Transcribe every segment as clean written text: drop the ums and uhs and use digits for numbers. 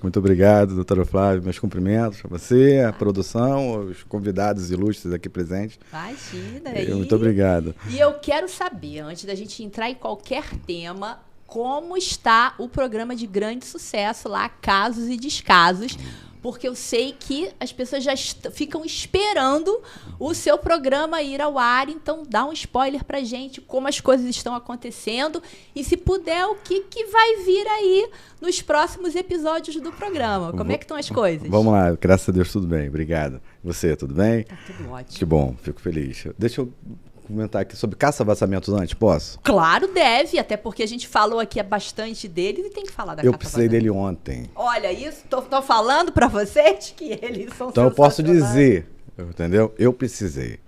Muito obrigado, doutora Flávia. Meus cumprimentos a você, a produção, os convidados ilustres aqui presentes. Imagina. Muito obrigado. E eu quero saber, antes da gente entrar em qualquer tema, como está o programa de grande sucesso lá, Casos e Descasos, porque eu sei que as pessoas já ficam esperando o seu programa ir ao ar, então dá um spoiler pra gente, como as coisas estão acontecendo e, se puder, o que vai vir aí nos próximos episódios do programa. Como é que estão as coisas? Vamos lá, graças a Deus tudo bem, obrigado. Você, tudo bem? Tá tudo ótimo. Que bom, fico feliz. Deixa eu comentar aqui sobre caça-vazamentos antes, posso? Claro, deve, até porque a gente falou aqui bastante dele e tem que falar da Eu precisei dele ontem. Olha isso, tô falando pra vocês que eles são Então eu posso dizer, entendeu? Eu precisei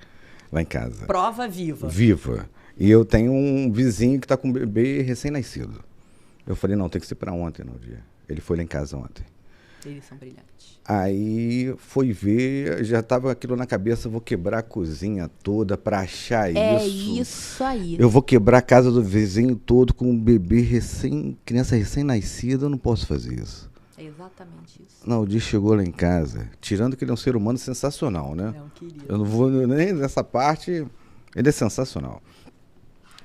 lá em casa. Prova viva. Viva. E eu tenho um vizinho que tá com um bebê recém-nascido. Eu falei, não, tem que ser pra ontem no dia. Ele foi lá em casa ontem. Eles são brilhantes. Aí foi ver, já tava aquilo na cabeça, vou quebrar a cozinha toda pra achar isso. É isso aí. Eu vou quebrar a casa do vizinho todo com um bebê criança recém-nascida, eu não posso fazer isso. É exatamente isso. Não, o dia chegou lá em casa, tirando que ele é um ser humano sensacional, né? É um querido. Eu não vou nem nessa parte, ele é sensacional.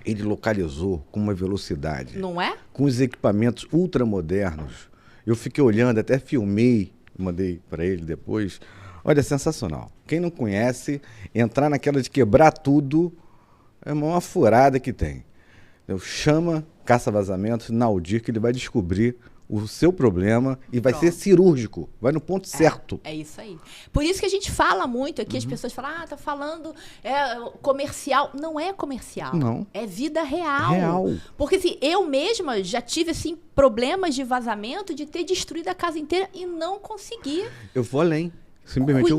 Ele localizou com uma velocidade. Não é? Com os equipamentos ultramodernos. Eu fiquei olhando, até filmei, mandei para ele depois. Olha, é sensacional. Quem não conhece, entrar naquela de quebrar tudo, é uma furada que tem. Chama Caça-Vazamentos, Naldir, que ele vai descobrir o seu problema e vai ser cirúrgico, vai no ponto certo. É isso aí. Por isso que a gente fala muito aqui, as pessoas falam, tá falando comercial. Não é comercial. Não. É vida real. Real. Porque assim, eu mesma já tive assim, problemas de vazamento, de ter destruído a casa inteira e não consegui. Eu vou além. Simplesmente eu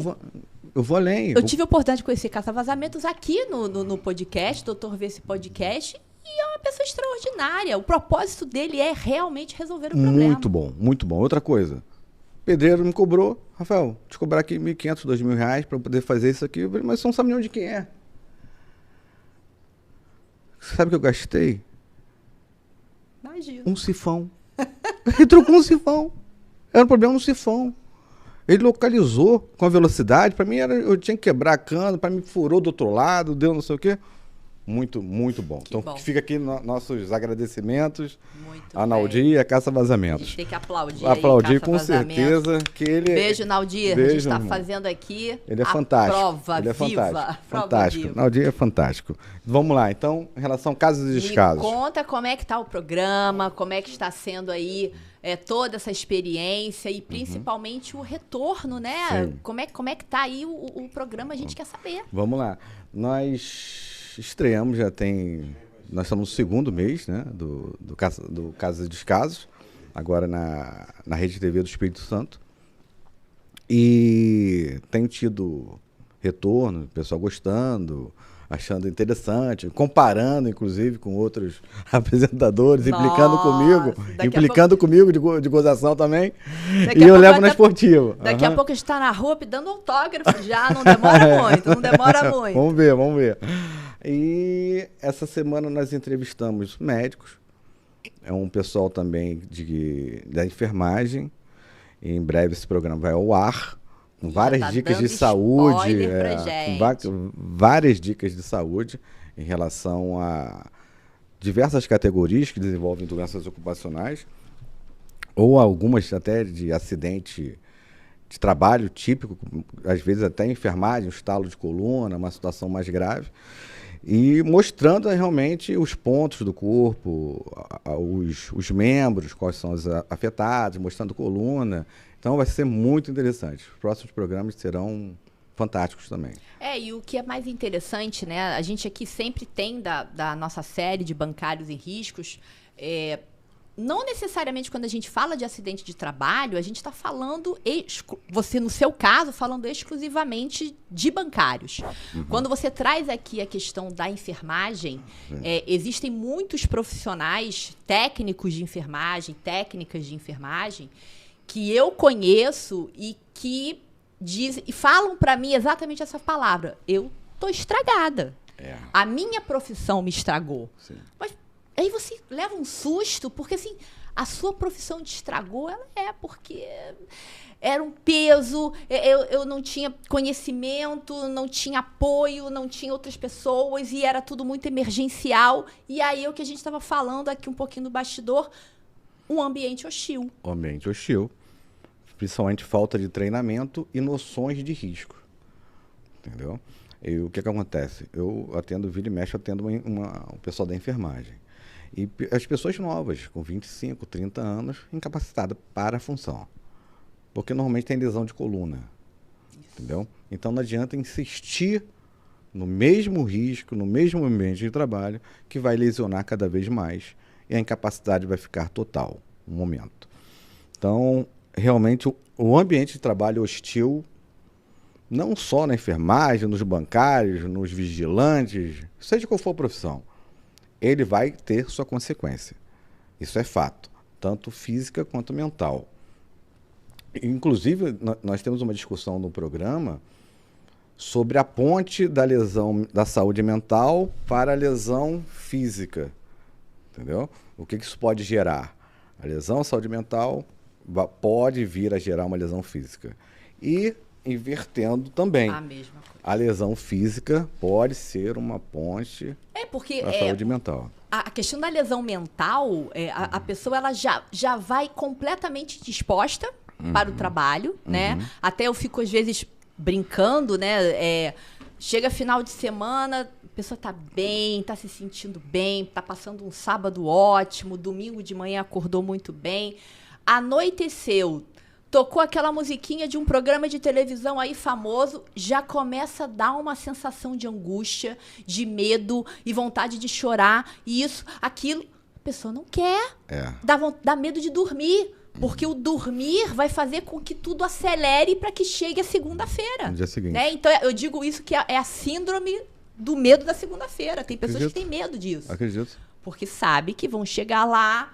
vou além. Eu tive a oportunidade de conhecer caça-vazamentos aqui no podcast, Doutor Vê esse podcast. E é uma pessoa extraordinária. O propósito dele é realmente resolver o problema. Muito bom, muito bom. Outra coisa. O pedreiro me cobrou. Rafael, te cobrar aqui R$1.500, R$2.000 para poder fazer isso aqui. Mas você não sabe nem onde quem é. Você sabe o que eu gastei? Imagina. Um sifão. Ele trocou um sifão. Era um problema no sifão. Ele localizou com a velocidade. Para mim, eu tinha que quebrar a cana. Para mim, furou do outro lado, deu não sei o quê. Muito, muito bom. Então fica aqui nossos agradecimentos a Naldir e a Caça-Vazamentos. A gente tem que aplaudir. Aplaudir com certeza que ele. Beijo, Naldir. Beijo, a gente está irmão. fazendo aqui ele é fantástico. Prova ele é viva. fantástico. Prova Fantástico. viva. Naldir é fantástico. Vamos lá. Então, em relação a casos e descasos. Me conta como é que está o programa, como é que está sendo aí toda essa experiência e principalmente o retorno, né? Sim. Como é que está aí o programa? A gente quer saber. Vamos lá. Nós estreamos, nós estamos no segundo mês, né, do Casos e Descasos, agora na Rede TV do Espírito Santo. E tem tido retorno, o pessoal gostando, achando interessante, comparando, inclusive, com outros apresentadores, implicando comigo de gozação também. E eu levo na esportiva. Daqui a pouco a gente está na rua dando autógrafo já, não demora muito, não demora muito. Vamos ver. E essa semana nós entrevistamos médicos, é um pessoal também da enfermagem. E em breve esse programa vai ao ar, com várias dicas de saúde, com várias dicas de saúde em relação a diversas categorias que desenvolvem doenças ocupacionais, ou algumas até de acidente de trabalho típico, às vezes até enfermagem, um estalo de coluna, uma situação mais grave. E mostrando realmente os pontos do corpo, os membros, quais são os afetados, mostrando coluna. Então vai ser muito interessante. Os próximos programas serão fantásticos também. E o que é mais interessante, né? A gente aqui sempre tem da nossa série de bancários em riscos, não necessariamente quando a gente fala de acidente de trabalho, a gente está falando, você no seu caso, falando exclusivamente de bancários. Uhum. Quando você traz aqui a questão da enfermagem, existem muitos profissionais técnicos de enfermagem, técnicas de enfermagem, que eu conheço e que falam para mim exatamente essa palavra. Eu tô estragada. A minha profissão me estragou. Sim. Mas aí você leva um susto, porque assim, a sua profissão te estragou, ela porque era um peso, eu não tinha conhecimento, não tinha apoio, não tinha outras pessoas e era tudo muito emergencial. E aí o que a gente estava falando aqui um pouquinho no bastidor, um ambiente hostil. Um ambiente hostil, principalmente falta de treinamento e noções de risco. Entendeu? E o que acontece? Eu atendo, vira e mexe, atendo o pessoal da enfermagem. E as pessoas novas, com 25, 30 anos, incapacitadas para a função. Porque normalmente tem lesão de coluna. Entendeu? Então não adianta insistir no mesmo risco, no mesmo ambiente de trabalho, que vai lesionar cada vez mais. E a incapacidade vai ficar total, no momento. Então, realmente, o ambiente de trabalho hostil, não só na enfermagem, nos bancários, nos vigilantes, seja qual for a profissão, ele vai ter sua consequência. Isso é fato, tanto física quanto mental. Inclusive, nós temos uma discussão no programa sobre a ponte da lesão da saúde mental para a lesão física. Entendeu? O que isso pode gerar? A lesão à saúde mental pode vir a gerar uma lesão física. E, invertendo também, A mesma coisa. a lesão física pode ser uma ponte Porque para a saúde mental. a questão da lesão mental, a pessoa ela já vai completamente disposta para o trabalho, né? Até eu fico, às vezes, brincando, né? Chega final de semana, a pessoa tá bem, tá se sentindo bem, tá passando um sábado ótimo, domingo de manhã acordou muito bem, anoiteceu, tocou aquela musiquinha de um programa de televisão aí famoso, já começa a dar uma sensação de angústia, de medo e vontade de chorar, e isso, aquilo, a pessoa não quer, dá medo de dormir. Porque o dormir vai fazer com que tudo acelere para que chegue a segunda-feira. No dia seguinte. Né? Então, eu digo isso que é a síndrome do medo da segunda-feira. Tem pessoas que têm medo disso. Acredito. Porque sabe que vão chegar lá,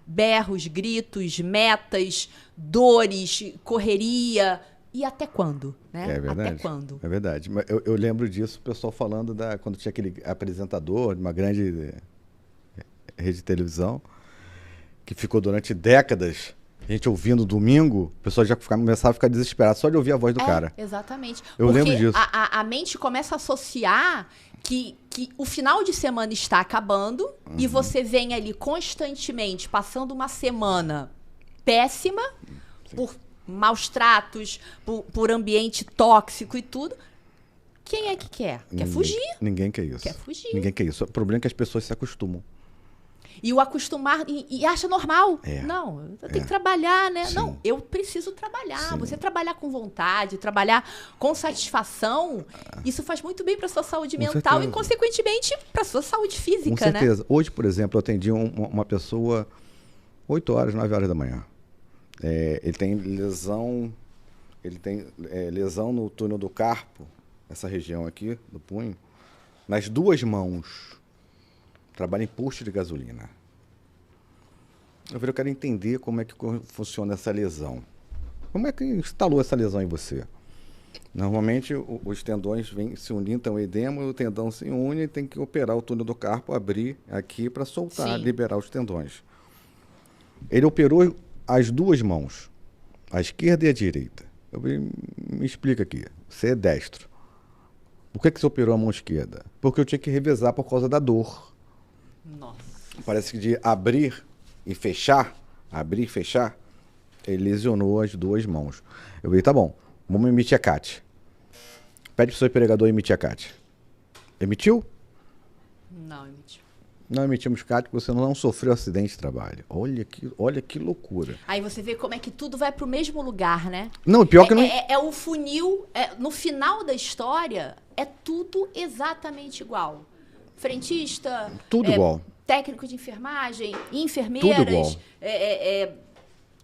berros, gritos, metas, dores, correria. E até quando? Né? É verdade. Até quando? É verdade. Mas eu lembro disso, o pessoal falando quando tinha aquele apresentador de uma grande rede de televisão, que ficou durante décadas, a gente ouvindo domingo, o pessoal já começava a ficar desesperado só de ouvir a voz do cara. Exatamente. Eu lembro disso. A mente começa a associar que o final de semana está acabando e você vem ali constantemente passando uma semana péssima, por maus tratos, por ambiente tóxico e tudo. Quem é que quer? Quer fugir. Ninguém quer isso. Quer fugir. Ninguém quer isso. O problema é que as pessoas se acostumam. E o acostumar, e acha normal. Não, eu tenho que trabalhar, né? Sim. Não, eu preciso trabalhar. Sim. Você trabalhar com vontade, trabalhar com satisfação, isso faz muito bem para sua saúde mental certeza. e, consequentemente, para sua saúde física, Com certeza. Né? Hoje, por exemplo, eu atendi uma pessoa 8 horas, 9 horas da manhã. Ele tem lesão no túnel do carpo, essa região aqui, do punho, nas 2 mãos. Trabalha em posto de gasolina. Eu quero entender como é que funciona essa lesão. Como é que instalou essa lesão em você? Normalmente, os tendões vêm se unindo, então o edema, o tendão se une e tem que operar o túnel do carpo, abrir aqui para soltar, liberar os tendões. Ele operou as 2 mãos, a esquerda e a direita. Me explica aqui, você é destro. Por que você operou a mão esquerda? Porque eu tinha que revezar por causa da dor. Nossa. Parece que de abrir e fechar, ele lesionou as 2 mãos. Eu falei, tá bom, vamos emitir a CAT. Pede pro seu empregador emitir a CAT. Emitiu? Não emitiu. Não emitimos CAT porque você não sofreu acidente de trabalho. Olha que loucura. Aí você vê como é que tudo vai pro mesmo lugar, né? Não, pior que não... É o funil, no final da história, é tudo exatamente igual. Frentista... Tudo igual. Técnico de enfermagem, enfermeiras... Tudo igual.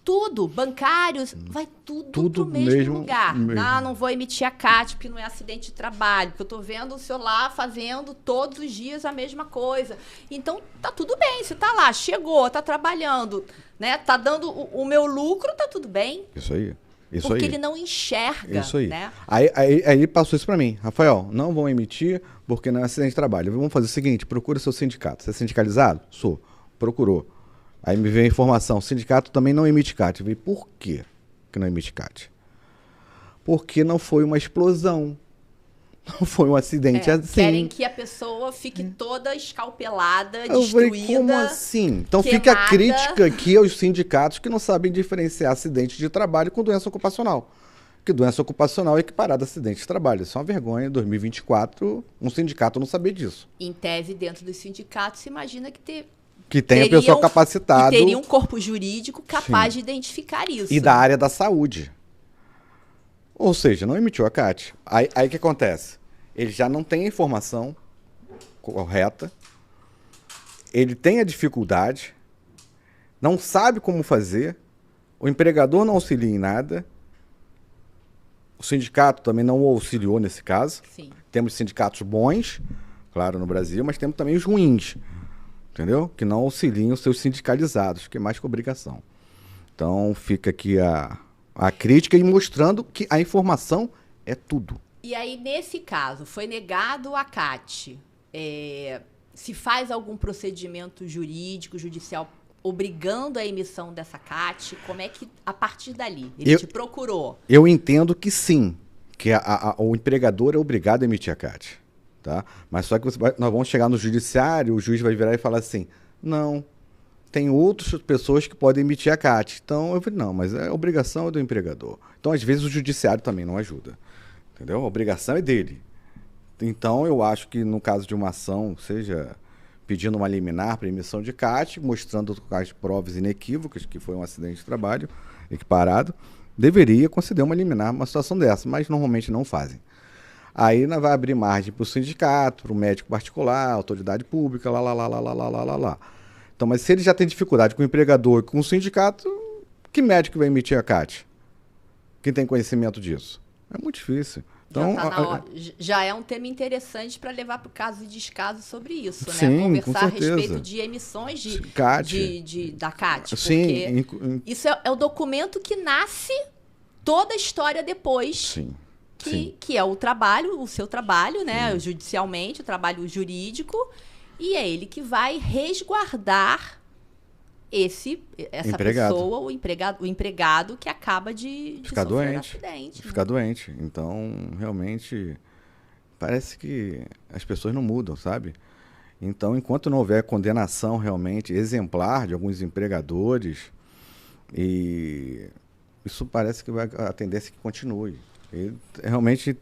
Tudo, bancários, vai tudo pro mesmo lugar. Não vou emitir a CAT porque não é acidente de trabalho, porque eu tô vendo o senhor lá fazendo todos os dias a mesma coisa. Então, tá tudo bem, você tá lá, chegou, tá trabalhando, né? Tá dando o meu lucro, tá tudo bem. Isso aí. Porque ele não enxerga, isso aí. Né? Aí passou isso para mim. Rafael, não vão emitir porque não é acidente de trabalho. Vamos fazer o seguinte, procura seu sindicato. Você é sindicalizado? Sou. Procurou. Aí me veio a informação, o sindicato também não emite CAT. Eu falei, por quê que não emite CAT? Porque não foi uma explosão. Não foi um acidente assim. Querem que a pessoa fique toda escalpelada, Eu destruída. falei, como assim? Então queimada. fica a crítica aqui aos sindicatos que não sabem diferenciar acidente de trabalho com doença ocupacional. Que doença ocupacional é equiparada a acidente de trabalho. Isso é uma vergonha. Em 2024, um sindicato não sabia disso. Em tese, dentro dos sindicatos, se imagina que tenha pessoal capacitado. Que teria um corpo jurídico capaz de identificar isso. E da área da saúde. Ou seja, não emitiu a CAT. Aí o que acontece? Ele já não tem a informação correta, ele tem a dificuldade, não sabe como fazer, o empregador não auxilia em nada, o sindicato também não o auxiliou nesse caso. Sim. Temos sindicatos bons, claro, no Brasil, mas temos também os ruins, entendeu? Que não auxiliam os seus sindicalizados, que é mais que obrigação. Então fica aqui a crítica e mostrando que a informação é tudo. E aí, nesse caso, foi negado a CAT. Se faz algum procedimento jurídico, judicial, obrigando a emissão dessa CAT, como é que, a partir dali, ele te procurou? Eu entendo que sim, que o empregador é obrigado a emitir a CAT. Tá? Mas só que nós vamos chegar no judiciário, o juiz vai virar e falar assim, não, tem outras pessoas que podem emitir a CAT. Então, eu falei, não, mas a obrigação é do empregador. Então, às vezes, o judiciário também não ajuda. Entendeu? A obrigação é dele. Então, eu acho que no caso de uma ação, seja pedindo uma liminar para emissão de CAT, mostrando as provas inequívocas que foi um acidente de trabalho equiparado, deveria conceder uma liminar numa situação dessa, mas normalmente não fazem. Aí vai abrir margem para o sindicato, para o médico particular, autoridade pública, lá. Então, mas se ele já tem dificuldade com o empregador e com o sindicato, que vai emitir a CAT? Quem tem conhecimento disso? É muito difícil. Então, já é um tema interessante para levar para o caso de descaso sobre isso, sim, né? Conversar a respeito de emissões da CAT. Sim, porque isso é o documento que nasce toda a história depois. Sim. Que é o trabalho, o seu trabalho, né? Judicialmente, o trabalho jurídico. E é ele que vai resguardar essa pessoa, o empregado que acaba de ficar sofrer doente, um acidente. Ficar doente. Então, realmente, parece que as pessoas não mudam, sabe? Então, enquanto não houver condenação realmente exemplar de alguns empregadores, e isso parece que a tendência é que continue. E, realmente,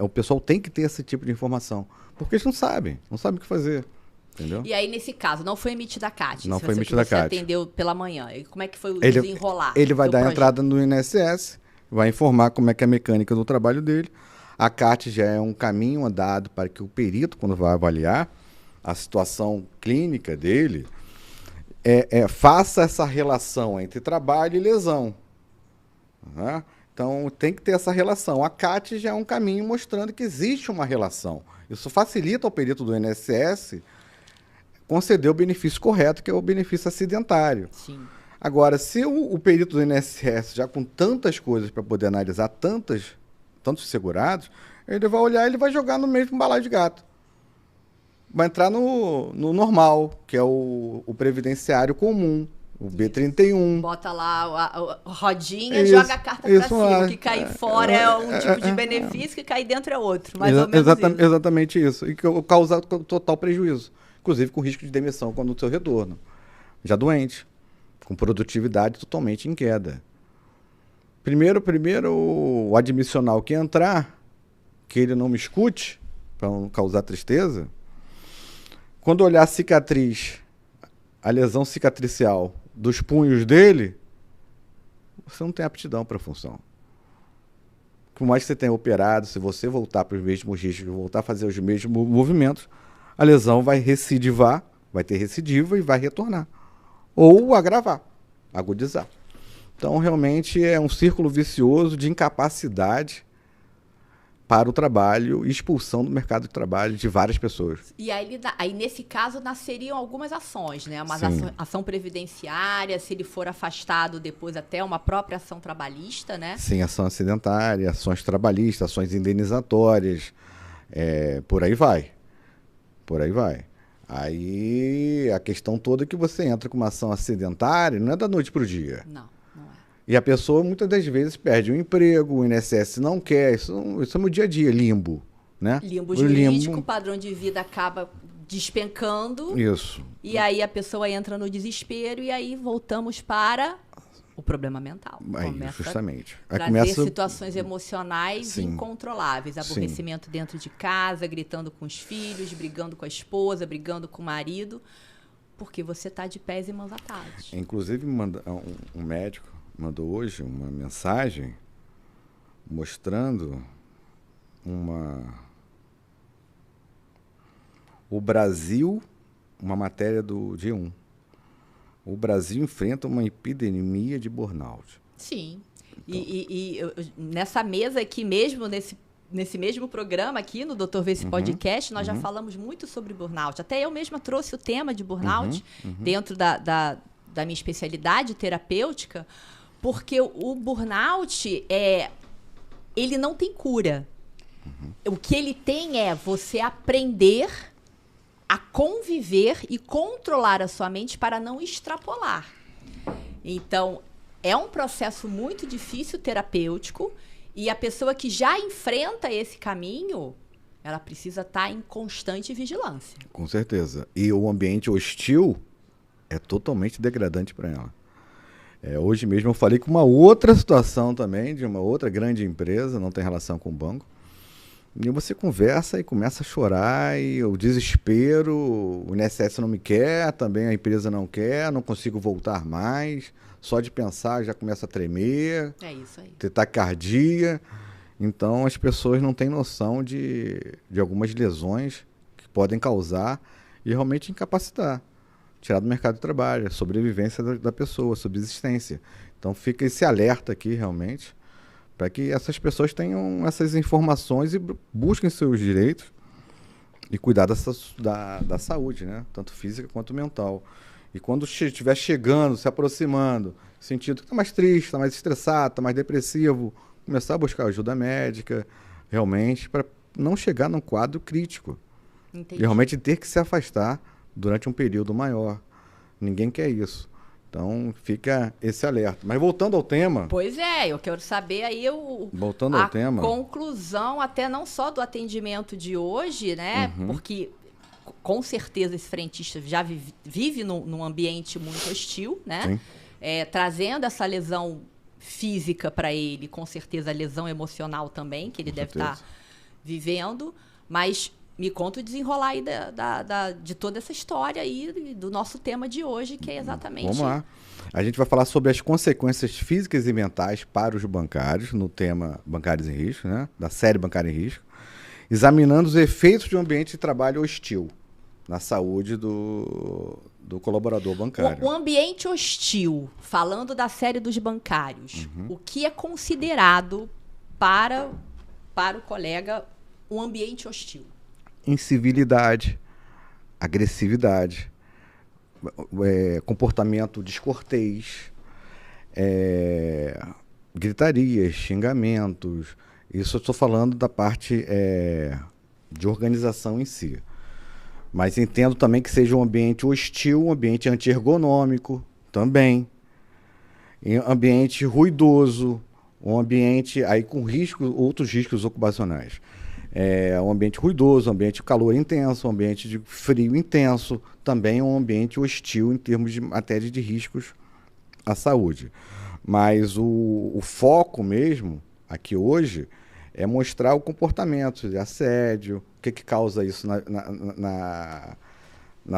o pessoal tem que ter esse tipo de informação, porque eles não sabem o que fazer. Entendeu? E aí, nesse caso, não foi emitida a CAT? Não foi emitida a CAT. Você atendeu pela manhã. E como é que foi o desenrolar? Ele vai dar entrada no INSS, vai informar como é que é a mecânica do trabalho dele. A CAT já é um caminho andado para que o perito, quando vai avaliar a situação clínica dele, faça essa relação entre trabalho e lesão. Né? Então, tem que ter essa relação. A CAT já é um caminho mostrando que existe uma relação. Isso facilita ao perito do INSS conceder o benefício correto, que é o benefício acidentário. Sim. Agora, se o perito do INSS, já com tantas coisas para poder analisar tantos segurados, ele vai olhar e ele vai jogar no mesmo balaio de gato. Vai entrar no normal, que é o previdenciário comum, o B31. Bota lá a rodinha e joga a carta para cima. O que cair fora é um tipo de benefício, que cair dentro é outro. Mais ou menos isso. Exatamente isso. E que causa total prejuízo. Inclusive com risco de demissão quando o seu retorno. Já doente, com produtividade totalmente em queda. Primeiro o admissional que entrar, que ele não me escute, para não causar tristeza, quando olhar a cicatriz, a lesão cicatricial dos punhos dele, você não tem aptidão para a função. Por mais que você tenha operado, se você voltar para os mesmos riscos, voltar a fazer os mesmos movimentos, a lesão vai recidivar, vai ter recidiva e vai retornar. Ou agravar, agudizar. Então, realmente, é um círculo vicioso de incapacidade para o trabalho e expulsão do mercado de trabalho de várias pessoas. E aí, nesse caso, nasceriam algumas ações, né? Uma ação previdenciária, se ele for afastado depois até uma própria ação trabalhista, né? Sim, ação acidentária, ações trabalhistas, ações indenizatórias, por aí vai. Por aí vai. Aí a questão toda é que você entra com uma ação acidentária, não é da noite para o dia. Não, não é. E a pessoa muitas das vezes perde o emprego, o INSS não quer, isso é no dia a dia, limbo, né? Limbo O jurídico, o padrão de vida acaba despencando. Isso. E aí a pessoa entra no desespero e aí voltamos para o problema mental. Aí, Começa justamente. a trazer Começa... situações emocionais Sim. incontroláveis. Aborrecimento dentro de casa, gritando com os filhos, brigando com a esposa, brigando com o marido, porque você está de pés e mãos atados. Inclusive, um médico mandou hoje uma mensagem mostrando o Brasil, uma matéria do G1. O Brasil enfrenta uma epidemia de burnout. Sim. Então. Nessa mesa aqui mesmo, nesse mesmo programa aqui no Dr. Vê-se Podcast, nós já falamos muito sobre burnout. Até eu mesma trouxe o tema de burnout dentro da minha especialidade terapêutica, porque o burnout, ele não tem cura. O que ele tem é você aprender a conviver e controlar a sua mente para não extrapolar. Então, é um processo muito difícil terapêutico e a pessoa que já enfrenta esse caminho, ela precisa estar em constante vigilância. Com certeza. E o ambiente hostil é totalmente degradante para ela. Hoje mesmo eu falei com uma outra situação também, de uma outra grande empresa, não tem relação com o banco. E você conversa e começa a chorar, e o desespero, o INSS não me quer, também a empresa não quer, não consigo voltar mais, só de pensar já começa a tremer, isso aí. ter taquicardia. Então as pessoas não têm noção de algumas lesões que podem causar e realmente incapacitar, tirar do mercado de trabalho, a sobrevivência da pessoa, a subsistência. Então fica esse alerta aqui realmente, para que essas pessoas tenham essas informações e busquem seus direitos e cuidar da saúde, né? Tanto física quanto mental. E quando estiver chegando, se aproximando, sentindo que está mais triste, está mais estressado, está mais depressivo, começar a buscar ajuda médica, realmente, para não chegar num quadro crítico. Entendi. E realmente ter que se afastar durante um período maior. Ninguém quer isso. Então, fica esse alerta. Mas voltando ao tema... Pois é, eu quero saber aí voltando ao tema, conclusão até não só do atendimento de hoje, né? Porque, com certeza, esse frentista já vive num ambiente muito hostil, né? Trazendo essa lesão física para ele, com certeza a lesão emocional também, que ele deve estar vivendo. Mas... me conta o desenrolar aí de toda essa história aí, do nosso tema de hoje, que é exatamente... Vamos lá. A gente vai falar sobre as consequências físicas e mentais para os bancários, no tema Bancários em Risco, né? Da série Bancário em Risco, examinando os efeitos de um ambiente de trabalho hostil na saúde do colaborador bancário. O ambiente hostil, falando da série dos bancários, o que é considerado para o colega um ambiente hostil? Incivilidade, agressividade, comportamento descortês, gritarias, xingamentos. Isso eu estou falando da parte de organização em si. Mas entendo também que seja um ambiente hostil, um ambiente antiergonômico também, ambiente ruidoso, um ambiente aí com outros riscos ocupacionais. Um ambiente ruidoso, um ambiente de calor intenso, um ambiente de frio intenso, também é um ambiente hostil em termos de matéria de riscos à saúde. Mas o foco mesmo, aqui hoje, é mostrar o comportamento de assédio, o que causa isso na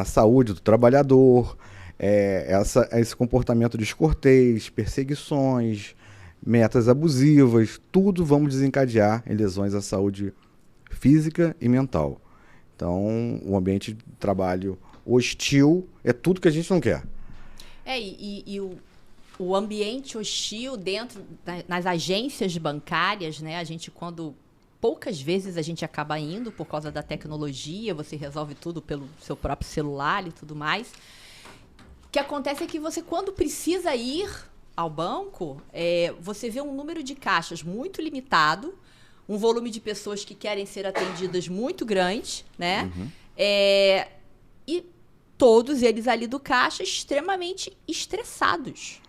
saúde do trabalhador, esse comportamento descortês, perseguições, metas abusivas, tudo vamos desencadear em lesões à saúde física e mental. Então, o ambiente de trabalho hostil é tudo que a gente não quer. O ambiente hostil nas agências bancárias, né? Poucas vezes a gente acaba indo por causa da tecnologia, você resolve tudo pelo seu próprio celular e tudo mais. O que acontece é que você, quando precisa ir ao banco, você vê um número de caixas muito limitado, um volume de pessoas que querem ser atendidas muito grande, né? E todos eles ali do caixa extremamente estressados.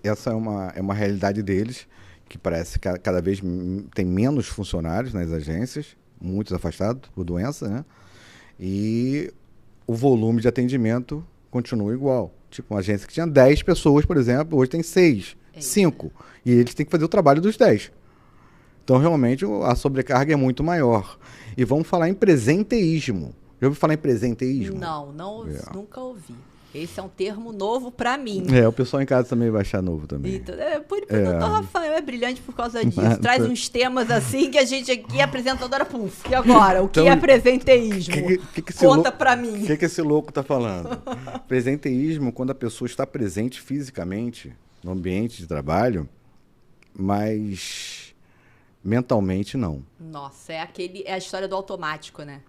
Essa é uma realidade deles, que parece que cada vez tem menos funcionários nas agências, muitos afastados por doença, né? E o volume de atendimento continua igual. Tipo, uma agência que tinha 10 pessoas, por exemplo, hoje tem 6, 5. E eles têm que fazer o trabalho dos 10. Então, realmente, a sobrecarga é muito maior. E vamos falar em presenteísmo. Já ouviu falar em presenteísmo? Não, nunca ouvi. Esse é um termo novo para mim. O pessoal em casa também vai achar novo também. Então, o doutor Rafael é brilhante por causa disso. Traz uns temas assim que a gente aqui, apresentadora, puf. E agora? O que é presenteísmo? Conta pra mim. O que esse louco tá falando? Presenteísmo, quando a pessoa está presente fisicamente no ambiente de trabalho, mas mentalmente não. Nossa, é a história do automático, né?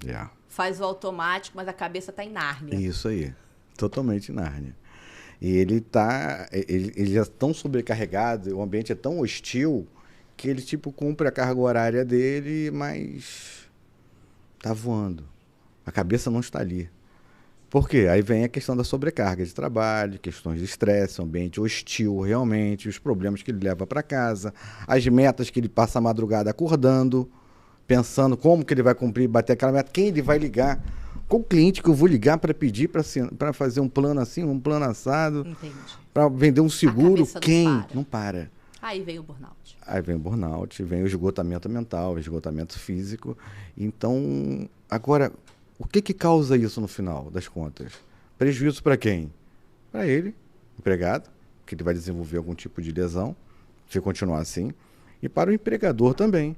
Faz o automático, mas a cabeça tá em Nárnia. Isso aí. Totalmente Nárnia. E eles já estão sobrecarregados, o ambiente é tão hostil que ele tipo cumpre a carga horária dele, mas tá voando. A cabeça não está ali. Por quê? Aí vem a questão da sobrecarga de trabalho, questões de estresse, um ambiente hostil realmente, os problemas que ele leva para casa, as metas que ele passa a madrugada acordando, pensando como que ele vai cumprir, bater aquela meta, quem ele vai ligar. Qual cliente que eu vou ligar para pedir para fazer um plano assim, um plano assado? Entendi. Para vender um seguro? Quem? Não para. Aí vem o burnout. Vem o esgotamento mental, o esgotamento físico. Então, agora, o que causa isso no final das contas? Prejuízo para quem? Para ele, empregado, que ele vai desenvolver algum tipo de lesão, se continuar assim. E para o empregador também.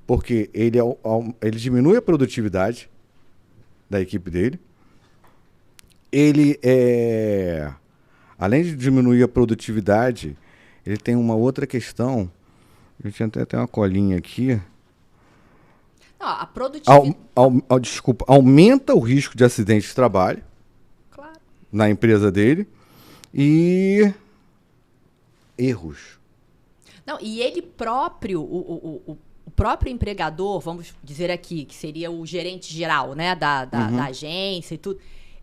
Porque ele diminui a produtividade da equipe dele. Ele além de diminuir a produtividade, ele tem uma outra questão. Eu tinha até uma colinha aqui. Não, a produtividade... Desculpa, aumenta o risco de acidente de trabalho. Claro. Na empresa dele. E erros. Não, e ele próprio, o próprio empregador, vamos dizer aqui, que seria o gerente geral, né, da agência e tudo,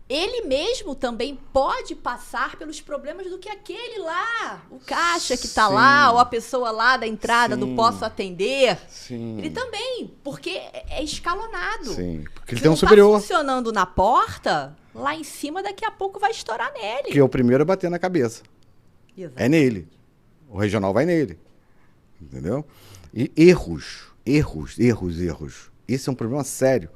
ele mesmo também pode passar pelos problemas do que aquele lá, o caixa que está lá, ou a pessoa lá da entrada do posso atender. Sim. Ele também, porque é escalonado. Sim, porque ele tem um superior. Tá funcionando na porta, lá em cima daqui a pouco vai estourar nele. Que é o primeiro a bater na cabeça. Exato. É nele. O regional vai nele. Entendeu? E erros. Esse é um problema sério.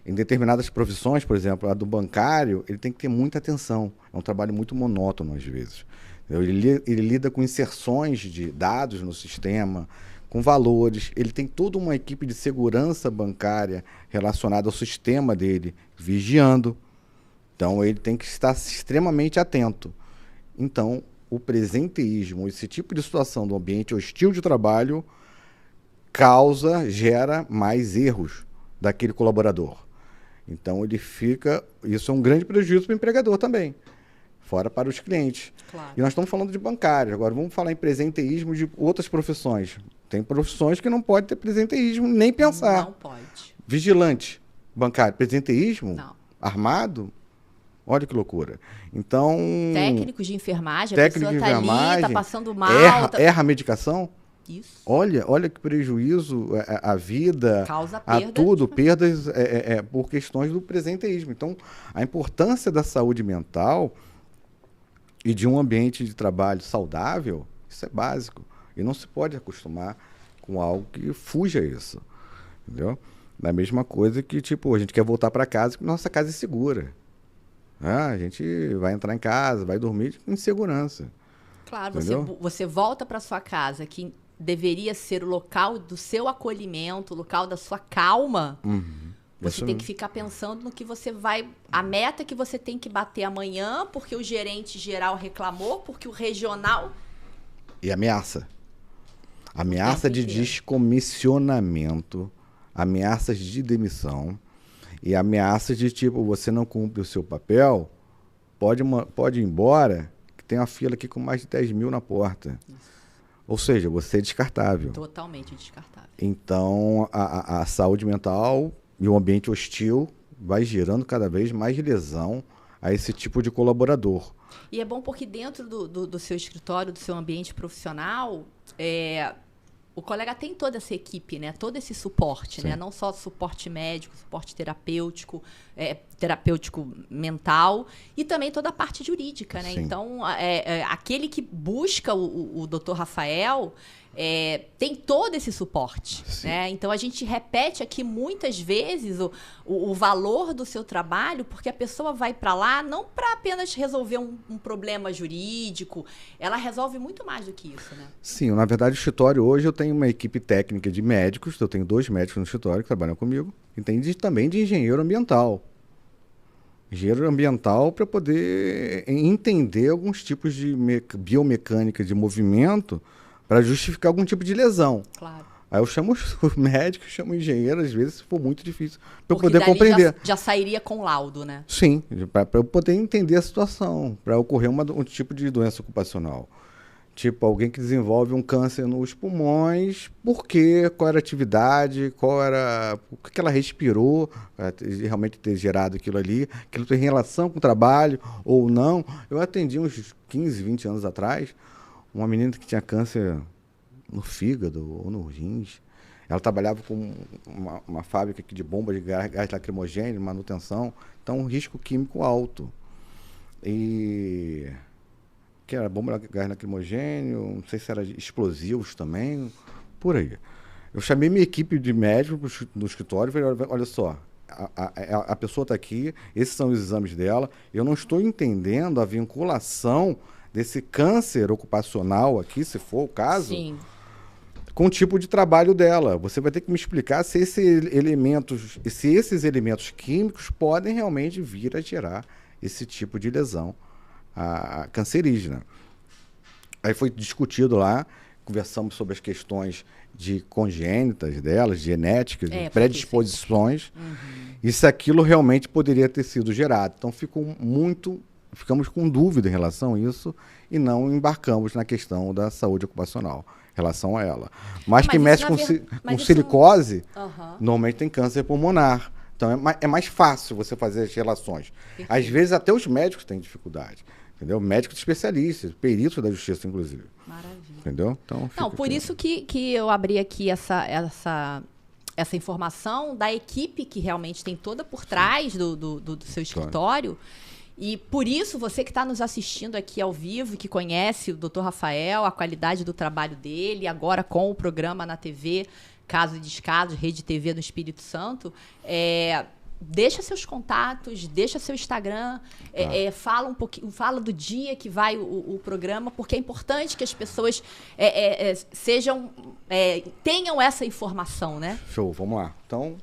Em determinadas profissões, por exemplo, a do bancário, ele tem que ter muita atenção. É um trabalho muito monótono, às vezes. Ele lida com inserções de dados no sistema, com valores. Ele tem toda uma equipe de segurança bancária relacionada ao sistema dele, vigiando. Então, ele tem que estar extremamente atento. Então, o presenteísmo, esse tipo de situação do ambiente hostil de trabalho, gera mais erros daquele colaborador. Então, isso é um grande prejuízo para o empregador também, fora para os clientes. Claro. E nós estamos falando de bancários, agora vamos falar em presenteísmo de outras profissões. Tem profissões que não pode ter presenteísmo, nem pensar. Não pode. Vigilante bancário, presenteísmo? Não. Armado? Olha que loucura. Então... Técnicos de enfermagem, a pessoa está ali, está passando mal. Erra a medicação? Isso. Olha que prejuízo à vida, causa perda, a tudo, perdas por questões do presenteísmo. Então, a importância da saúde mental e de um ambiente de trabalho saudável, isso é básico. E não se pode acostumar com algo que fuja isso. Entendeu? Da mesma coisa que, tipo, a gente quer voltar para casa porque nossa casa é segura. A gente vai entrar em casa, vai dormir em segurança. Claro, você volta para sua casa, que deveria ser o local do seu acolhimento, o local da sua calma. Você tem que ficar pensando no que você vai... A meta que você tem que bater amanhã, porque o gerente geral reclamou, porque o regional... E ameaça. Ameaça de descomissionamento, ameaças de demissão e ameaças de tipo, você não cumpre o seu papel, pode ir embora, que tem uma fila aqui com mais de 10 mil na porta. Isso. Ou seja, você é descartável. Totalmente descartável. Então, a saúde mental e o ambiente hostil vai gerando cada vez mais lesão a esse tipo de colaborador. E é bom porque dentro do seu escritório, do seu ambiente profissional, o colega tem toda essa equipe, né? Todo esse suporte, né? Não só suporte médico, suporte terapêutico, terapêutico mental e também toda a parte jurídica, né? Sim. Então, aquele que busca o Dr. Rafael tem todo esse suporte, né? Então, a gente repete aqui muitas vezes o valor do seu trabalho, porque a pessoa vai para lá não para apenas resolver um problema jurídico, ela resolve muito mais do que isso, né? Sim, na verdade, o escritório hoje eu tenho uma equipe técnica de médicos, eu tenho 2 médicos no escritório que trabalham comigo, e tem também de engenheiro ambiental. Engenheiro ambiental para poder entender alguns tipos de biomecânica de movimento para justificar algum tipo de lesão. Claro. Aí eu chamo os médicos, chamo o engenheiro, às vezes, se for muito difícil, para eu poder compreender. Já sairia com laudo, né? Sim, para eu poder entender a situação, para ocorrer um tipo de doença ocupacional. Tipo, alguém que desenvolve um câncer nos pulmões, por quê? Qual era a atividade, o que ela respirou, para realmente ter gerado aquilo ali, aquilo tem relação com o trabalho ou não. Eu atendi uns 15, 20 anos atrás, uma menina que tinha câncer no fígado ou no rins. Ela trabalhava com uma fábrica aqui de bomba de gás lacrimogêneo, manutenção, então um risco químico alto. Que era bomba de gás lacrimogênio, não sei se era explosivos também, por aí. Eu chamei minha equipe de médicos no escritório e falei, olha só, a pessoa está aqui, esses são os exames dela, eu não estou entendendo a vinculação desse câncer ocupacional aqui, se for o caso, sim, com o tipo de trabalho dela. Você vai ter que me explicar se esses elementos químicos podem realmente vir a gerar esse tipo de lesão cancerígena. Aí foi discutido lá, conversamos sobre as questões de congênitas delas, genéticas, predisposições, e se aquilo realmente poderia ter sido gerado. Então ficamos com dúvida em relação a isso e não embarcamos na questão da saúde ocupacional em relação a ela. Mas quem mexe com silicose, normalmente tem câncer pulmonar. Então é mais fácil você fazer as relações. Perfeito. Às vezes até os médicos têm dificuldade. Entendeu? Médicos especialistas, peritos da justiça, inclusive. Maravilha. Entendeu? Então, por isso que eu abri aqui essa informação da equipe que realmente tem toda por trás do seu escritório. E por isso, você que está nos assistindo aqui ao vivo, que conhece o Dr. Rafael, a qualidade do trabalho dele, agora com o programa na TV, Casos e Descasos, Rede TV do Espírito Santo, deixa seus contatos, deixa seu Instagram, fala um pouquinho, fala do dia que vai o programa, porque é importante que as pessoas tenham essa informação, né? Show, vamos lá. Então,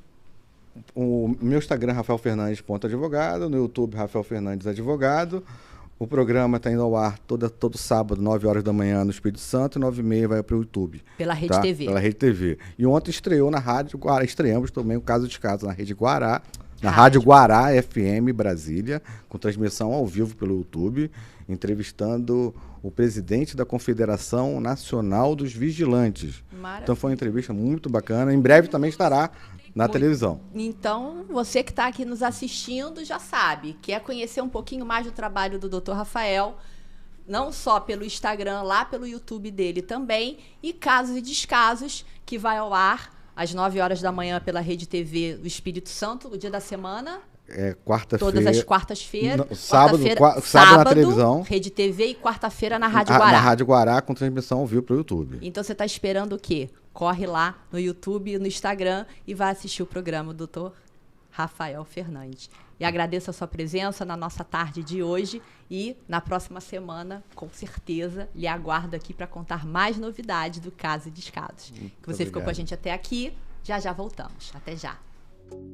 o meu Instagram é rafaelfernandes.advogado, no YouTube Rafael Fernandes Advogado. O programa está indo ao ar todo sábado, 9 horas da manhã no Espírito Santo, e 9h30 vai para o YouTube. Pela Rede TV. Pela Rede TV. E ontem estreou na Rádio Guará, estreamos também o Caso de Casos na Rede Guará, na Rádio Guará FM Brasília, com transmissão ao vivo pelo YouTube, entrevistando o presidente da Confederação Nacional dos Vigilantes. Maravilha. Então foi uma entrevista muito bacana. Em breve também estará na televisão. Então, você que está aqui nos assistindo já sabe, quer conhecer um pouquinho mais do trabalho do Dr. Rafael, não só pelo Instagram, lá pelo YouTube dele também, e Casos e Descasos, que vai ao ar às 9 horas da manhã pela Rede TV do Espírito Santo, o dia da semana. Quarta-feira. Todas as quartas-feiras. Sábado na televisão. Rede TV e quarta-feira na Rádio Guará. Na Rádio Guará, com transmissão ao vivo para o YouTube. Então você está esperando o quê? Corre lá no YouTube, no Instagram e vai assistir o programa do Dr. Rafael Fernandes. E agradeço a sua presença na nossa tarde de hoje e na próxima semana, com certeza, lhe aguardo aqui para contar mais novidades do Caso e Descasos. Que você ficou com a gente até aqui. Já voltamos. Até já.